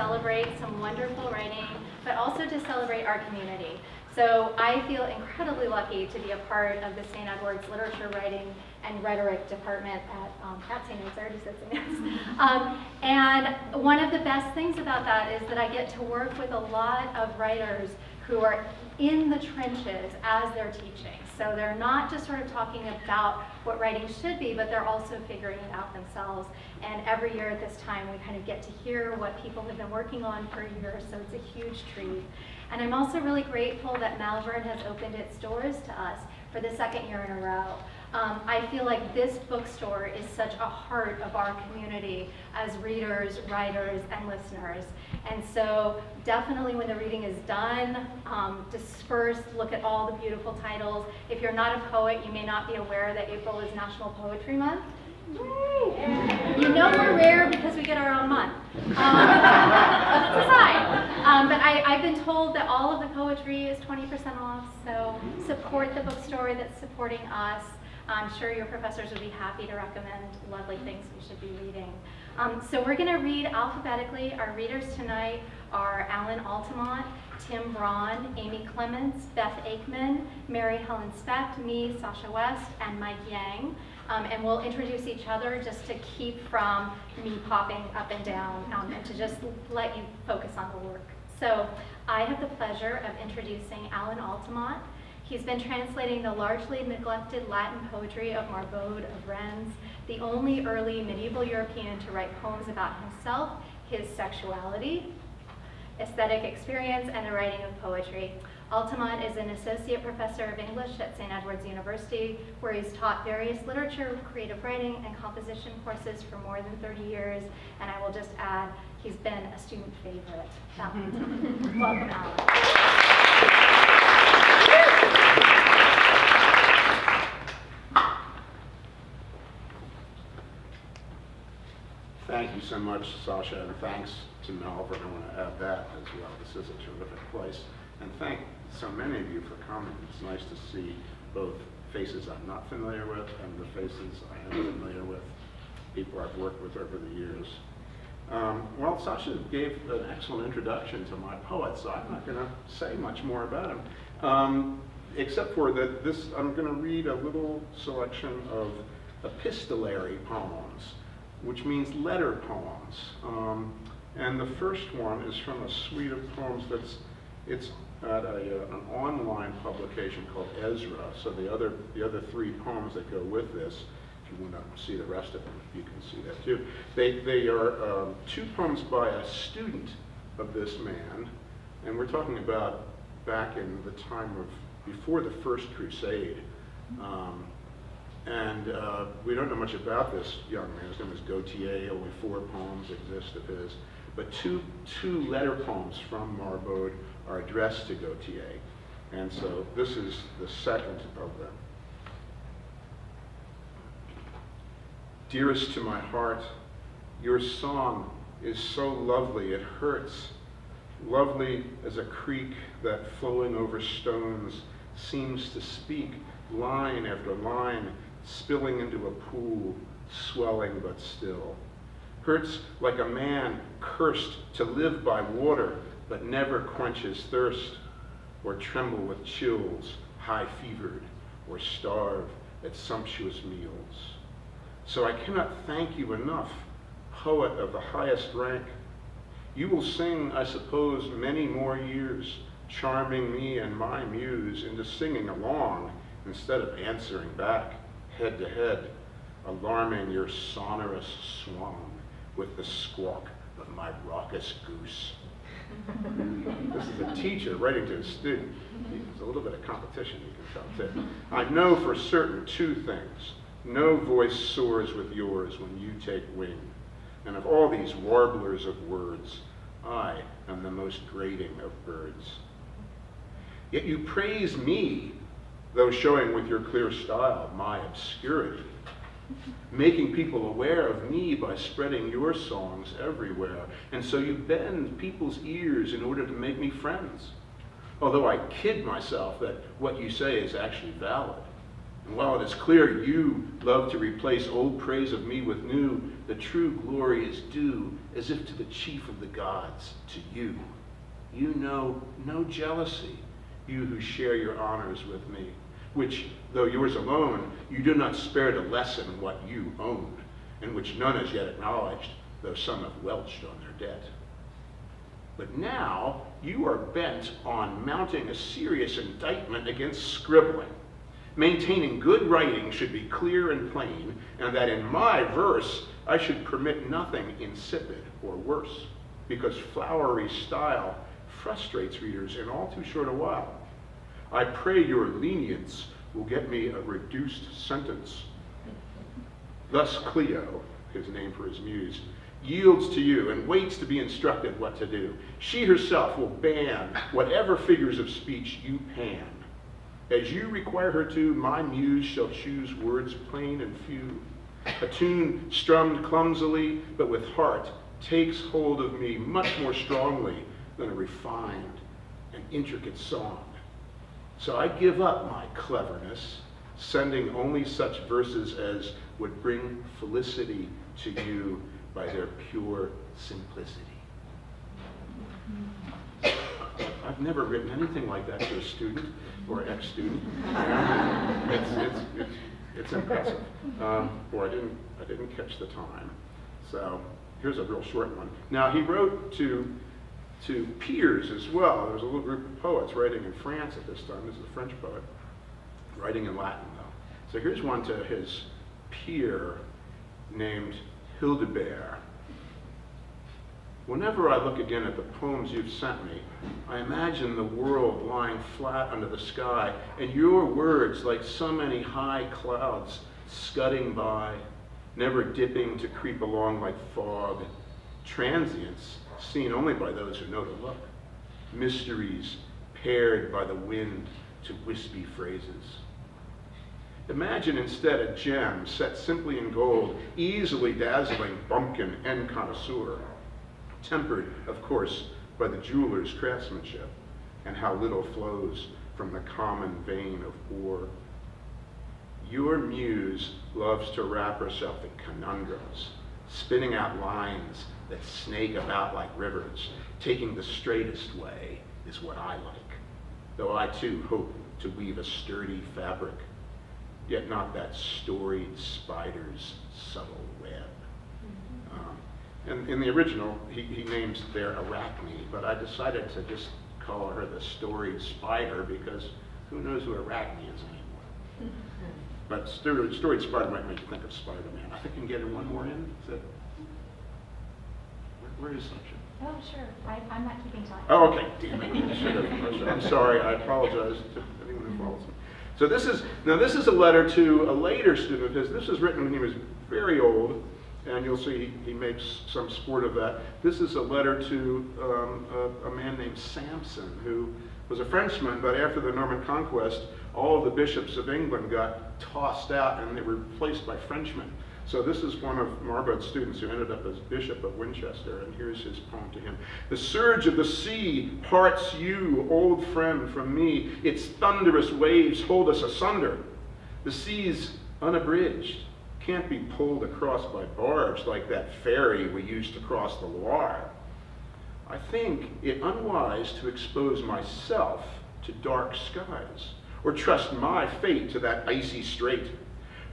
celebrate some wonderful writing, but also to celebrate our community. So I feel incredibly lucky to be a part of the St. Edward's Literature, Writing, and Rhetoric Department at St. Edward's. I already said St. Edward's. And one of the best things about that is that I get to work with a lot of writers who are in the trenches as they're teaching. So they're not just sort of talking about what writing should be, but they're also figuring it out themselves. And every year at this time, we kind of get to hear what people have been working on for a year, so it's a huge treat. And I'm also really grateful that Malvern has opened its doors to us for the second year in a row. I feel like this bookstore is such a heart of our community as readers, writers, and listeners. And so definitely when the reading is done, disperse, look at all the beautiful titles. If you're not a poet, you may not be aware that April is National Poetry Month. Yay! You know we're rare because we get our own month. That's a sign. But I've been told that all of the poetry is 20% off, so support the bookstore that's supporting us. I'm sure your professors would be happy to recommend lovely things we should be reading. So we're going to read alphabetically. Our readers tonight are Alan Altimont, Tim Braun, Amy Clements, Beth Aikman, Mary Helen Specht, me, Sasha West, and Mike Yang. And we'll introduce each other just to keep from me popping up and down and to just let you focus on the work. So I have the pleasure of introducing Alan Altimont. He's been translating the largely neglected Latin poetry of Marbod of Rennes, the only early medieval European to write poems about himself, his sexuality, aesthetic experience, and the writing of poetry. Altimont is an associate professor of English at St. Edward's University, where he's taught various literature, creative writing, and composition courses for more than 30 years. And I will just add, he's been a student favorite. Welcome, Alan. Thank you so much, Sasha, and thanks to Malvern. I want to add that as well. This is a terrific place. And thank so many of you for coming. It's nice to see both faces I'm not familiar with and the faces I am familiar with, people I've worked with over the years. Well, Sasha gave an excellent introduction to my poet, so I'm not going to say much more about him, except for that I'm going to read a little selection of epistolary poems, which means letter poems. And the first one is from a suite of poems it's at an online publication called Ezra. So the other three poems that go with this, if you want to see the rest of them, you can see that too. They are two poems by a student of this man, and we're talking about back in the time of before the First Crusade. And we don't know much about this young man. His name is Gautier. Only 4 poems exist of his. But two letter poems from Marbod are addressed to Gautier. And so this is the second of them. Dearest to my heart, your song is so lovely it hurts. Lovely as a creek that flowing over stones seems to speak line after line, spilling into a pool, swelling but still. Hurts like a man cursed to live by water, but never quenches thirst, or tremble with chills, high-fevered, or starve at sumptuous meals. So I cannot thank you enough, poet of the highest rank. You will sing, I suppose, many more years, charming me and my muse into singing along instead of answering back, head to head, alarming your sonorous swan with the squawk of my raucous goose. This is a teacher writing to a student. There's a little bit of competition, you can tell too. I know for certain 2 things. No voice soars with yours when you take wing. And of all these warblers of words, I am the most grating of birds. Yet you praise me, though showing with your clear style my obscurity, making people aware of me by spreading your songs everywhere. And so you bend people's ears in order to make me friends. Although I kid myself that what you say is actually valid. And while it is clear you love to replace old praise of me with new, the true glory is due, as if to the chief of the gods, to you. You know no jealousy, you who share your honors with me, which, though yours alone, you do not spare to lessen what you own, and which none has yet acknowledged, though some have welched on their debt. But now you are bent on mounting a serious indictment against scribbling, maintaining good writing should be clear and plain, and that in my verse I should permit nothing insipid or worse, because flowery style frustrates readers in all too short a while. I pray your lenience will get me a reduced sentence. Thus Clio, his name for his muse, yields to you and waits to be instructed what to do. She herself will ban whatever figures of speech you pan. As you require her to, my muse shall choose words plain and few. A tune strummed clumsily, but with heart, takes hold of me much more strongly than a refined and intricate song. So I give up my cleverness, sending only such verses as would bring felicity to you by their pure simplicity. I've never written anything like that to a student or ex-student. It's impressive. Or I didn't catch the time. So here's a real short one. Now he wrote to peers as well. There was a little group of poets writing in France at this time. This is a French poet, writing in Latin though. So here's one to his peer named Hildebert. Whenever I look again at the poems you've sent me, I imagine the world lying flat under the sky, and your words like so many high clouds scudding by, never dipping to creep along like fog, transients seen only by those who know to look, mysteries paired by the wind to wispy phrases. Imagine instead a gem set simply in gold, easily dazzling bumpkin and connoisseur, tempered, of course, by the jeweler's craftsmanship, and how little flows from the common vein of ore. Your muse loves to wrap herself in conundrums, spinning out lines that snake about like rivers. Taking the straightest way is what I like, though I too hope to weave a sturdy fabric, yet not that storied spider's subtle web. And in the original, he names there Arachne, but I decided to just call her the storied spider because who knows who Arachne is anymore. But storied spider might make you think of Spider-Man. I think you can get in one more in. Is that, where is such a? Oh, sure. I'm not keeping time. Oh, okay. Damn it. I should have. I'm sorry. I apologize to anyone who follows me. So this is a letter to a later student of his. This was written when he was very old, and you'll see he makes some sport of that. This is a letter to a man named Samson, who was a Frenchman, but after the Norman conquest, all of the bishops of England got tossed out and they were replaced by Frenchmen. So this is one of Marbod's students who ended up as Bishop of Winchester, and here's his poem to him. The surge of the sea parts you, old friend, from me. Its thunderous waves hold us asunder. The sea's unabridged, can't be pulled across by barge like that ferry we used to cross the Loire. I think it unwise to expose myself to dark skies, or trust my fate to that icy strait.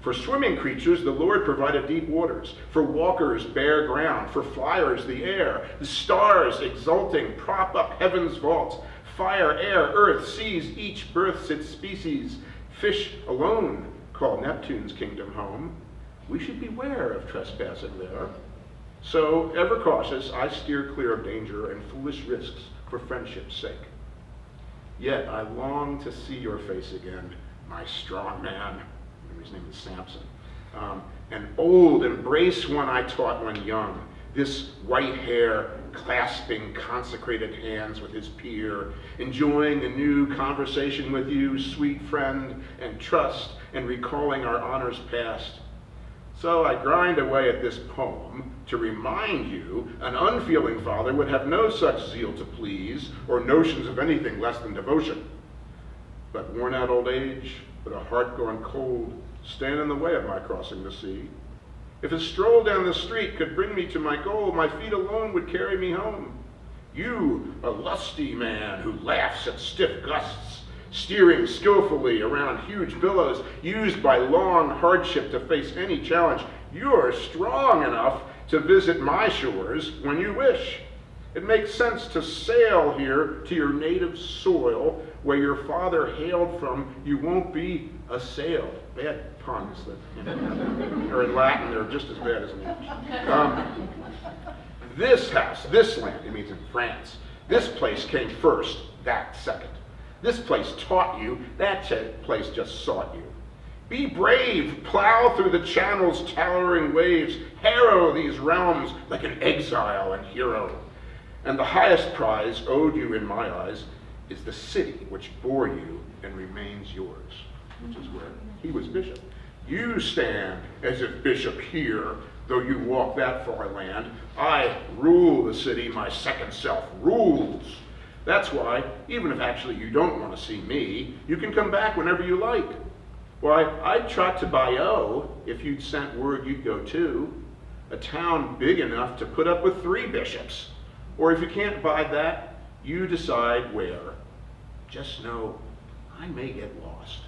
For swimming creatures, the Lord provided deep waters. For walkers, bare ground. For flyers, the air. The stars, exulting, prop up heaven's vault. Fire, air, earth, seas, each births its species. Fish alone call Neptune's kingdom home. We should beware of trespassing there. So, ever cautious, I steer clear of danger and foolish risks for friendship's sake. Yet I long to see your face again, my strong man. His name is Samson. An old embrace one I taught when young. This white hair clasping consecrated hands with his peer, enjoying a new conversation with you, sweet friend, and trust, and recalling our honors past. So I grind away at this poem to remind you an unfeeling father would have no such zeal to please or notions of anything less than devotion. but worn out old age, with a heart gone cold, stand in the way of my crossing the sea. If a stroll down the street could bring me to my goal, my feet alone would carry me home. You, a lusty man who laughs at stiff gusts, steering skillfully around huge billows, used by long hardship to face any challenge, you're strong enough to visit my shores when you wish. It makes sense to sail here to your native soil where your father hailed from. You won't be assailed. Bad puns that are in Latin, they're just as bad as in English. This house, this land, it means in France, this place came first, that second. This place taught you, that place just sought you. Be brave, plow through the channel's towering waves, harrow these realms like an exile and hero. And the highest prize owed you in my eyes is the city which bore you and remains yours, which is where he was bishop. You stand as if bishop here, though you walk that far land. I rule the city, my second self rules. That's why, even if actually you don't want to see me, you can come back whenever you like. Why, I'd trot to Bayeux if you'd sent word you'd go too. A town big enough to put up with 3 bishops. Or if you can't buy that, you decide where. Just know, I may get lost.